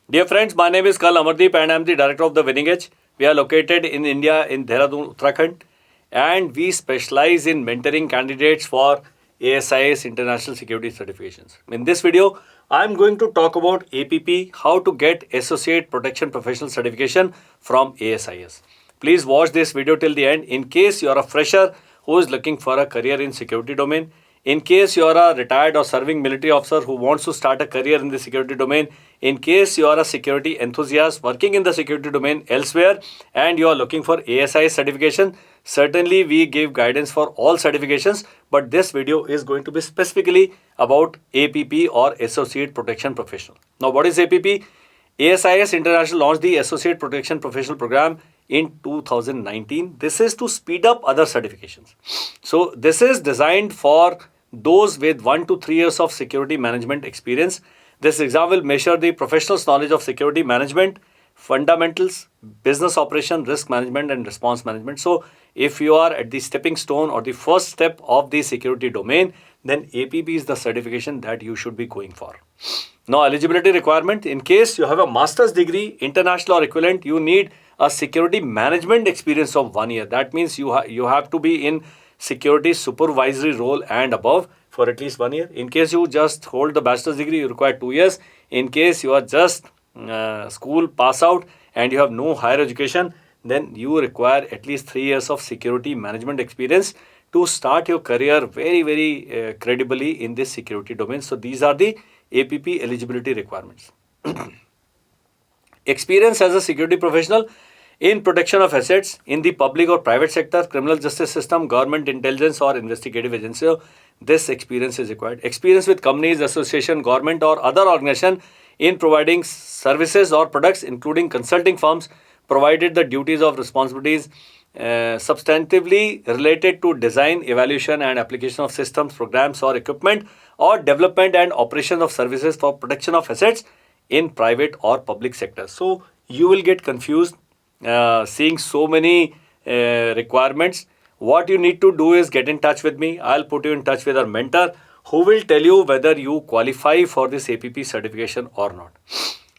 Dear friends, my name is 𝐂𝐸 Amardeep and I am the director of the Winning Edge. We are located in India in Dehradun, Uttarakhand, and we specialize in mentoring candidates for ASIS International Security Certifications. In this video, I am going to talk about APP, how to get Associate Protection Professional Certification from ASIS. Please watch this video till the end in case you are a fresher who is looking for a career in security domain. In case you are a retired or serving military officer who wants to start a career in the security domain, in case you are a security enthusiast working in the security domain elsewhere and you are looking for ASIS certification, certainly we give guidance for all certifications, but this video is going to be specifically about APP or Associate Protection Professional. Now, what is APP? ASIS International launched the Associate Protection Professional Program in 2019. This is to speed up other certifications. So this is designed for those with 1 to 3 years of security management experience. This exam will measure the professional's knowledge of security management, fundamentals, business operation, risk management and response management. So if you are at the stepping stone or the first step of the security domain, then APP is the certification that you should be going for. Now, eligibility requirement: in case you have a master's degree, international or equivalent, you need a security management experience of 1 year. That means you have to be in security supervisory role and above for at least 1 year. In case you just hold the bachelor's degree, you require 2 years. In case you are just school pass out and you have no higher education, then you require at least 3 years of security management experience to start your career very credibly in this security domain. So these are the APP eligibility requirements. Experience as a security professional in protection of assets in the public or private sector, criminal justice system, government intelligence or investigative agency. So this experience is required. Experience with companies, association, government or other organization in providing services or products, including consulting firms, provided the duties of responsibilities substantively related to design, evaluation and application of systems, programs or equipment, or development and operation of services for protection of assets in private or public sector. So you will get confused seeing so many requirements. What you need to do is get in touch with me. I'll put you in touch with our mentor who will tell you whether you qualify for this APP certification or not.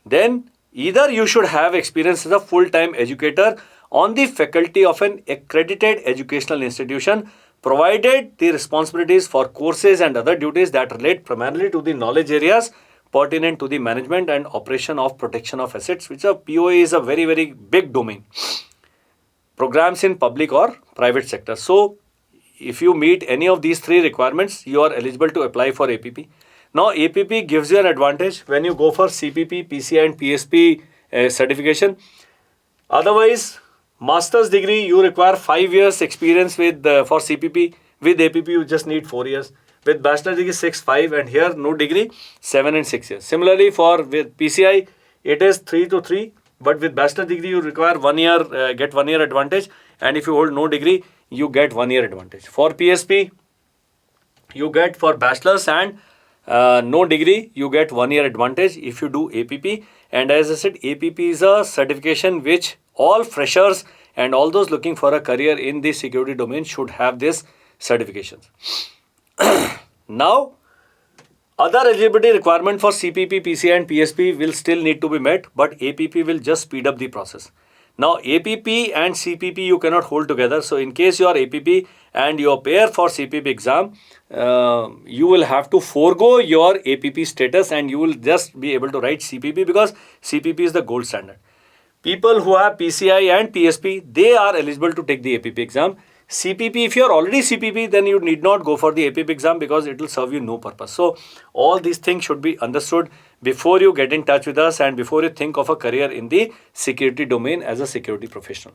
Then either you should have experience as a full-time educator on the faculty of an accredited educational institution, provided the responsibilities for courses and other duties that relate primarily to the knowledge areas pertinent to the management and operation of protection of assets, which a POA is a very big domain. Programs in public or private sector. So if you meet any of these 3 requirements, you are eligible to apply for APP. Now APP gives you an advantage when you go for CPP, PCI and PSP certification. Otherwise, master's degree you require 5 years experience with for CPP. With APP you just need 4 years. With bachelor degree 6, 5 and here no degree 7 and 6 years. Similarly with PCI it is 3 to 3, but with bachelor degree you require 1 year, get 1 year advantage, and if you hold no degree you get 1 year advantage. For PSP you get for bachelor's and no degree you get 1 year advantage if you do APP. And as I said, APP is a certification which all freshers and all those looking for a career in the security domain should have this certifications. Now, other eligibility requirement for CPP, PCI and PSP will still need to be met, but APP will just speed up the process. Now, APP and CPP you cannot hold together. So, in case you are APP and you appear for CPP exam, you will have to forego your APP status and you will just be able to write CPP because CPP is the gold standard. People who have PCI and PSP, they are eligible to take the APP exam. CPP, if you are already CPP, then you need not go for the APP exam because it will serve you no purpose. So all these things should be understood before you get in touch with us and before you think of a career in the security domain as a security professional.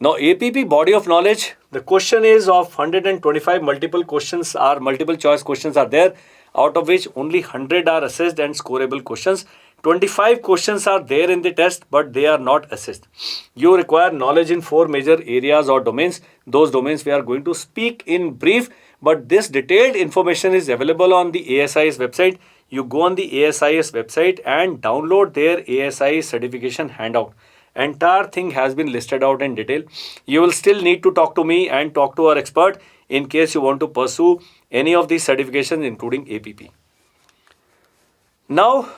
Now APP body of knowledge, the question is of 125 multiple choice questions are there, out of which only 100 are assessed and scoreable questions. 25 questions are there in the test, but they are not assessed. You require knowledge in 4 major areas or domains. Those domains we are going to speak in brief, but this detailed information is available on the ASIS website. You go on the ASIS website and download their ASIS certification handout. Entire thing has been listed out in detail. You will still need to talk to me and talk to our expert in case you want to pursue any of these certifications, including APP. Now,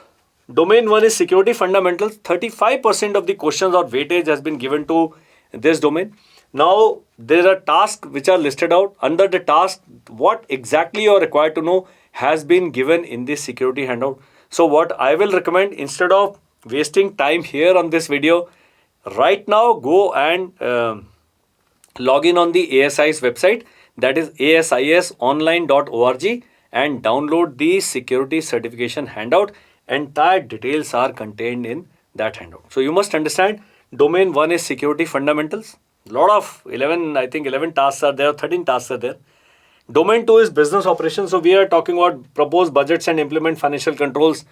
Domain 1 is security fundamentals. 35% of the questions or weightage has been given to this domain. Now, there are tasks which are listed out. Under the task, what exactly you are required to know has been given in this security handout. So what I will recommend, instead of wasting time here on this video, right now go and log in on the ASIS website, that is asisonline.org, and download the security certification handout. Entire details are contained in that handout. So you must understand, domain 1 is security fundamentals. Lot of 11 tasks are there, 13 tasks are there. Domain 2 is business operations. So we are talking about propose budgets and implement financial controls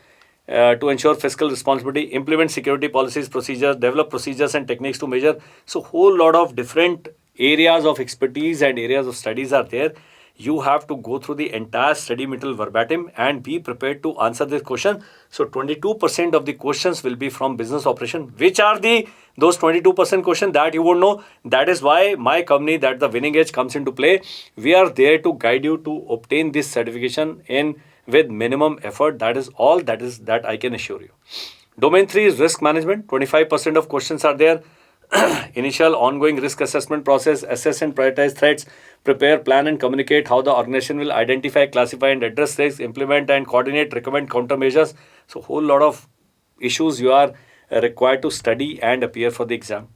to ensure fiscal responsibility, implement security policies, procedures, develop procedures and techniques to measure. So whole lot of different areas of expertise and areas of studies are there. You have to go through the entire study material verbatim and be prepared to answer this question. So 22% of the questions will be from business operation. Which are those 22% questions that you won't know? That is why my company, that the Winning Edge, comes into play. We are there to guide you to obtain this certification with minimum effort. That is all that I can assure you. Domain 3 is risk management. 25% of questions are there. Initial ongoing risk assessment process, assess and prioritize threats, prepare, plan and communicate how the organization will identify, classify and address risks, implement and coordinate, recommend countermeasures. So whole lot of issues you are required to study and appear for the exam.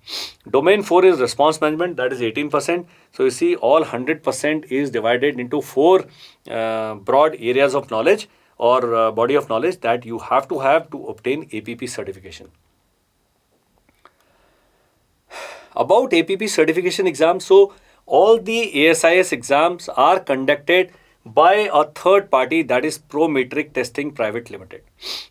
Domain 4 is response management, that is 18%. So you see, all 100% is divided into 4 broad areas of knowledge or body of knowledge that you have to obtain APP certification. About APP certification exams, so all the ASIS exams are conducted by a third party, that is Prometric Testing Private Limited.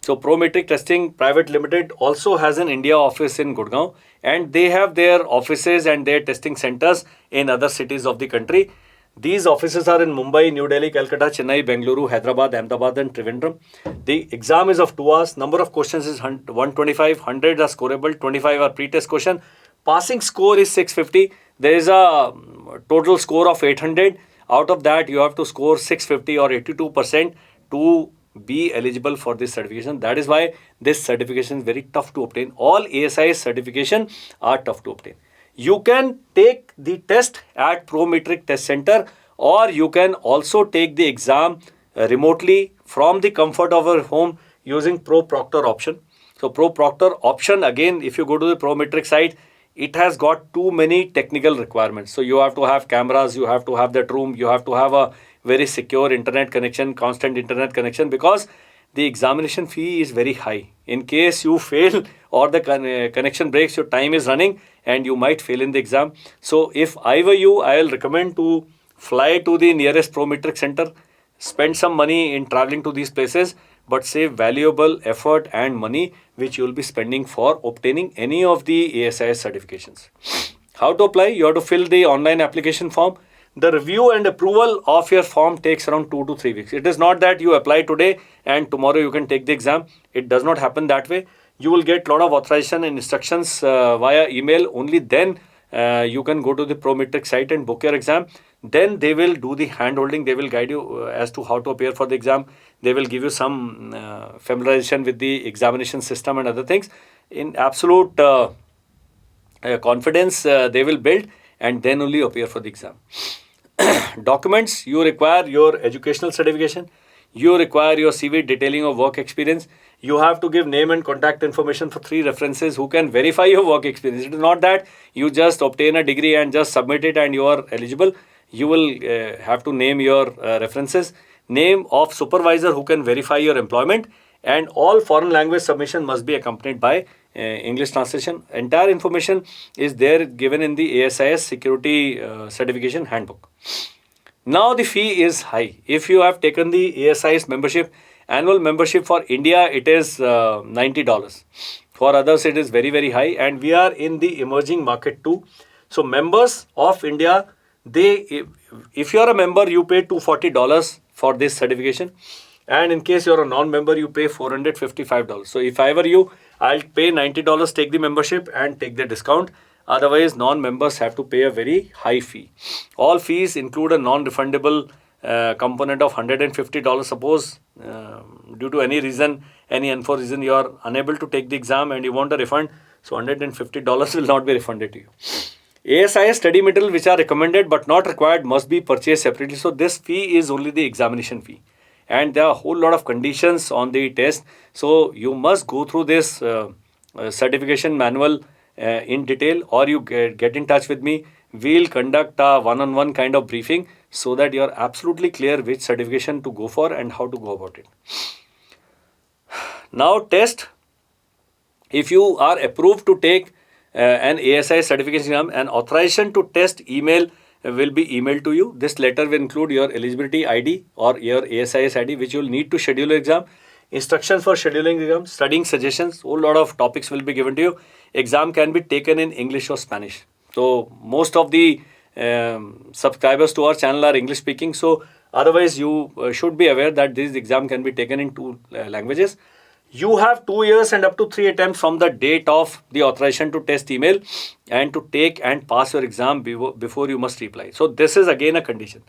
So Prometric Testing Private Limited also has an India office in Gurgaon, and they have their offices and their testing centers in other cities of the country. These offices are in Mumbai, New Delhi, Calcutta, Chennai, Bengaluru, Hyderabad, Ahmedabad and Trivandrum. The exam is of 2 hours. Number of questions is 125. 100 are scoreable, 25 are pre-test question. Passing score is 650. There is a total score of 800. Out of that, you have to score 650 or 82% to be eligible for this certification. That is why this certification is very tough to obtain. All ASIS certification are tough to obtain. You can take the test at Prometric Test Center, or you can also take the exam remotely from the comfort of your home using Pro Proctor option. So Pro Proctor option, again, if you go to the Prometric site, it has got too many technical requirements. So you have to have cameras, you have to have that room, you have to have a very secure internet connection, constant internet connection, because the examination fee is very high. In case you fail or the connection breaks, your time is running and you might fail in the exam. So if I were you, I will recommend to fly to the nearest Prometric center, spend some money in traveling to these places, but save valuable effort and money which you will be spending for obtaining any of the ASIS certifications. How to apply? You have to fill the online application form. The review and approval of your form takes around 2 to 3 weeks. It is not that you apply today and tomorrow you can take the exam. It does not happen that way. You will get a lot of authorization and instructions via email. Only then you can go to the Prometric site and book your exam. Then they will do the hand holding. They will guide you as to how to appear for the exam. They will give you some familiarization with the examination system and other things. In absolute confidence, they will build, and then only appear for the exam. Documents: you require your educational certification. You require your CV detailing of work experience. You have to give name and contact information for 3 references who can verify your work experience. It is not that you just obtain a degree and just submit it and you are eligible. You will have to name your references. Name of supervisor who can verify your employment, and all foreign language submission must be accompanied by English translation. Entire information is there given in the ASIS Security Certification Handbook. Now the fee is high. If you have taken the ASIS membership, annual membership for India, it is $90. For others, it is very, very high, and we are in the emerging market too. So members of India, if you are a member, you pay $240 for this certification, and in case you are a non-member, you pay $455. So if I were you, I'll pay $90, take the membership and take the discount. Otherwise, non-members have to pay a very high fee. All fees include a non-refundable component of $150. Suppose due to any reason, any unforeseen reason, you are unable to take the exam and you want a refund, so $150 will not be refunded to you. ASIS study material which are recommended but not required must be purchased separately. So this fee is only the examination fee, and there are a whole lot of conditions on the test. So you must go through this certification manual in detail, or you get in touch with me. We'll conduct a one-on-one kind of briefing so that you're absolutely clear which certification to go for and how to go about it. Now test. If you are approved to take an ASIS certification exam, an authorization to test email will be emailed to you. This letter will include your eligibility ID or your ASIS ID, which you will need to schedule your exam. Instructions for scheduling exam, studying suggestions, whole lot of topics will be given to you. Exam can be taken in English or Spanish. So most of the subscribers to our channel are English speaking. So otherwise you should be aware that this exam can be taken in 2 languages. You have 2 years and up to 3 attempts from the date of the authorization to test email and to take and pass your exam before you must reply. So this is again a condition.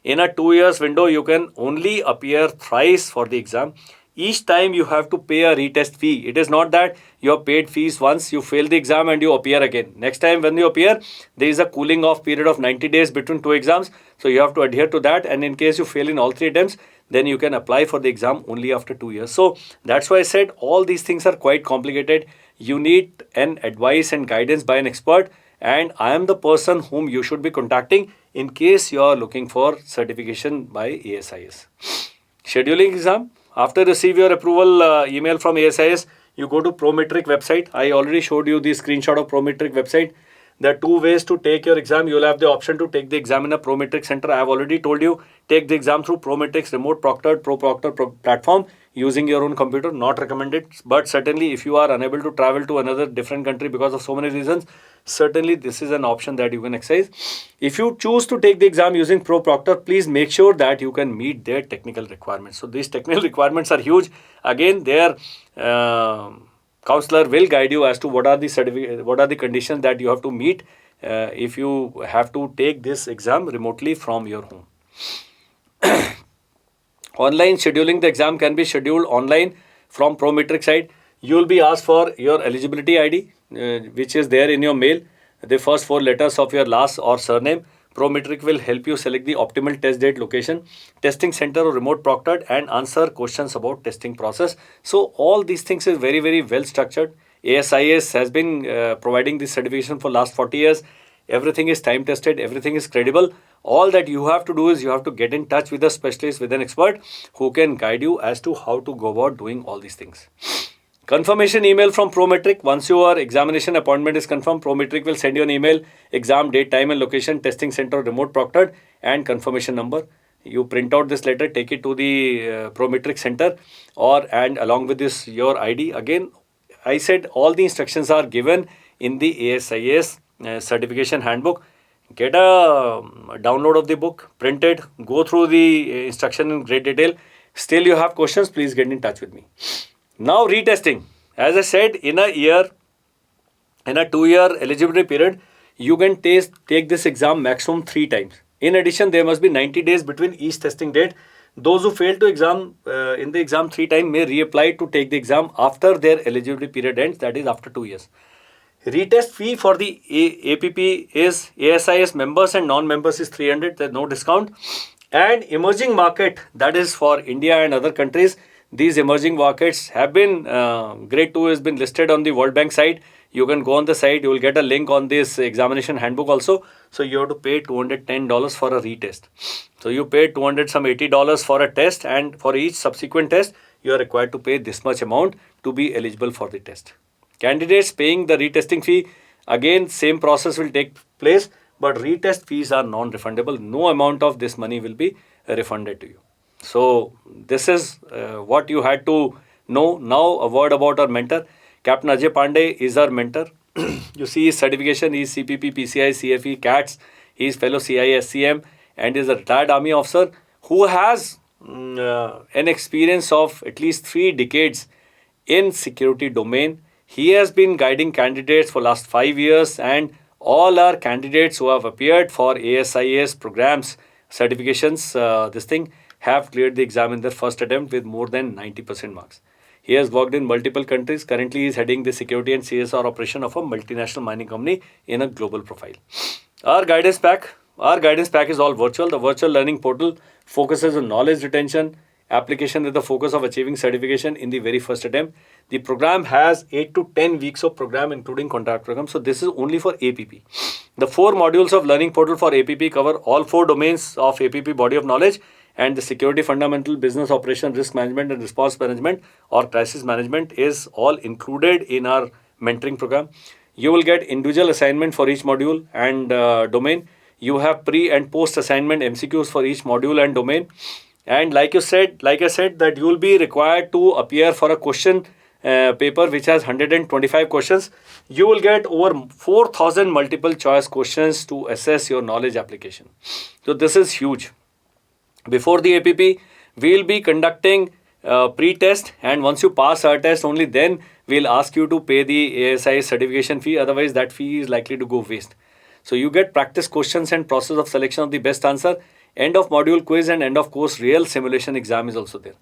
In a 2 years window, you can only appear thrice for the exam. Each time you have to pay a retest fee. It is not that you have paid fees once, you fail the exam and you appear again. Next time when you appear, there is a cooling off period of 90 days between 2 exams. So you have to adhere to that, and in case you fail in all 3 attempts, then you can apply for the exam only after 2 years. So that's why I said all these things are quite complicated. You need an advice and guidance by an expert, and I am the person whom you should be contacting in case you are looking for certification by ASIS. Scheduling exam. After receive your approval email from ASIS, you go to Prometric website. I already showed you the screenshot of Prometric website. There are 2 ways to take your exam. You will have the option to take the exam in a Prometric center. I have already told you, take the exam through Prometric's remote proctored platform using your own computer. Not recommended, but certainly if you are unable to travel to another different country because of so many reasons, certainly this is an option that you can exercise. If you choose to take the exam using ProProctor, please make sure that you can meet their technical requirements. So these technical requirements are huge. Again, their counselor will guide you as to what are the conditions that you have to meet if you have to take this exam remotely from your home. Online scheduling. The exam can be scheduled online from Prometric side. You will be asked for your eligibility ID, which is there in your mail, the first 4 letters of your last or surname. Prometric will help you select the optimal test date, location, testing center or remote proctored, and answer questions about testing process. So all these things is very, very well structured. ASIS has been providing this certification for last 40 years. Everything is time tested, everything is credible. All that you have to do is you have to get in touch with a specialist, with an expert who can guide you as to how to go about doing all these things. Confirmation email from Prometric. Once your examination appointment is confirmed, Prometric will send you an email, exam date, time and location, testing center, remote proctored, and confirmation number. You print out this letter, take it to the Prometric center, and along with this your ID. Again, I said all the instructions are given in the ASIS certification handbook. Get a download of the book, print it, go through the instruction in great detail. Still you have questions, please get in touch with me. Now retesting. As I said, in a 2-year eligibility period, you can take this exam maximum 3 times. In addition, there must be 90 days between each testing date. Those who fail to exam in the exam 3 times may reapply to take the exam after their eligibility period ends, that is after 2 years. Retest fee for the APP is ASIS members and non-members is 300. There's no discount. And emerging market, that is for India and other countries. These emerging markets have been, grade 2 has been listed on the World Bank site. You can go on the site, you will get a link on this examination handbook also. So you have to pay $210 for a retest. So you pay $280 for a test, and for each subsequent test, you are required to pay this much amount to be eligible for the test. Candidates paying the retesting fee, again same process will take place, but retest fees are non-refundable. No amount of this money will be refunded to you. So this is what you had to know. Now a word about our mentor. Captain Ajay Pandey is our mentor. You see his certification, he is CPP, PCI, CFE, CATS. He is fellow CISCM and is a retired army officer who has an experience of at least 3 decades in security domain. He has been guiding candidates for last 5 years, and all our candidates who have appeared for ASIS programs certifications, this thing, have cleared the exam in their first attempt with more than 90% marks. He has worked in multiple countries. Currently, he is heading the security and CSR operation of a multinational mining company in a global profile. Our guidance pack is all virtual. The virtual learning portal focuses on knowledge retention, application with the focus of achieving certification in the very first attempt. The program has 8 to 10 weeks of program, including contract program. So this is only for APP. The 4 modules of learning portal for APP cover all 4 domains of APP body of knowledge, and the security fundamental, business operation, risk management and response management or crisis management is all included in our mentoring program. You will get individual assignment for each module and domain. You have pre and post assignment MCQs for each module and domain. And like I said that you will be required to appear for a question paper which has 125 questions. You will get over 4,000 multiple choice questions to assess your knowledge application. So this is huge. Before the APP, we will be conducting pre-test, and once you pass our test, only then we will ask you to pay the ASIS certification fee. Otherwise, that fee is likely to go waste. So you get practice questions and process of selection of the best answer. End of module quiz and end of course real simulation exam is also there.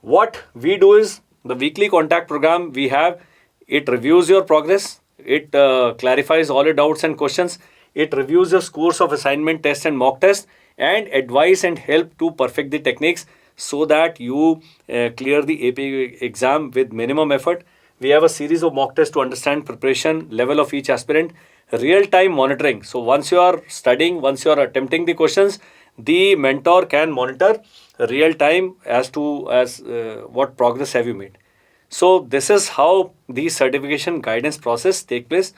What we do is the weekly contact program we have. It reviews your progress. It clarifies all your doubts and questions. It reviews your scores of assignment, test and mock test, and advice and help to perfect the techniques so that you clear the AP exam with minimum effort. We have a series of mock tests to understand preparation level of each aspirant. Real-time monitoring. So once you are studying, once you are attempting the questions, the mentor can monitor real time as to what progress have you made. So this is how the certification guidance process take place.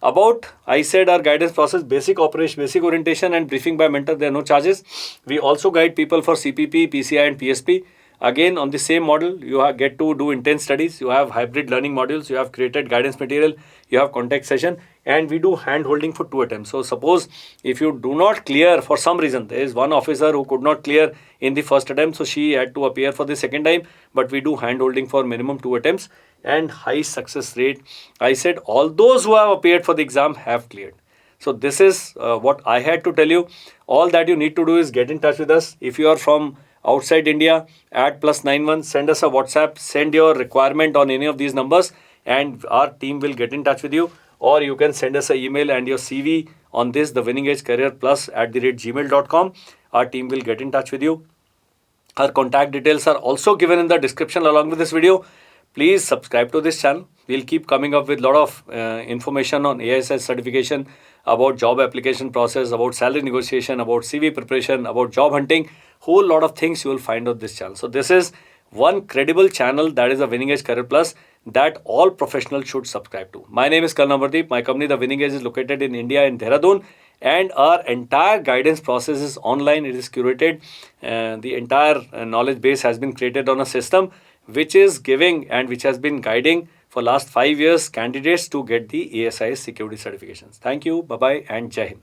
I said our guidance process, basic operation, basic orientation and briefing by mentor, there are no charges. We also guide people for CPP, PCI and PSP. Again, on the same model, you get to do intense studies. You have hybrid learning modules. You have created guidance material. You have contact session. And we do hand holding for 2 attempts. So suppose if you do not clear for some reason, there is one officer who could not clear in the first attempt. So she had to appear for the second time. But we do hand holding for minimum 2 attempts and high success rate. I said all those who have appeared for the exam have cleared. So this is what I had to tell you. All that you need to do is get in touch with us. If you are from outside India, add +91, send us a WhatsApp, send your requirement on any of these numbers and our team will get in touch with you. Or you can send us an email and your CV on this, the Winning Edge Career Plus @gmail.com. Our team will get in touch with you. Our contact details are also given in the description along with this video. Please subscribe to this channel. We'll keep coming up with a lot of information on ASIS certification, about job application process, about salary negotiation, about CV preparation, about job hunting. Whole lot of things you will find on this channel. So this is one credible channel, that is the Winning Edge Career Plus, that all professionals should subscribe to. My name is 𝐂𝐸. My company, the Winning Edge, is located in India, in Dehradun, and our entire guidance process is online. It is curated. The entire knowledge base has been created on a system which is giving and which has been guiding for last 5 years candidates to get the ASIS security certifications. Thank you. Bye-bye and Jai Hind.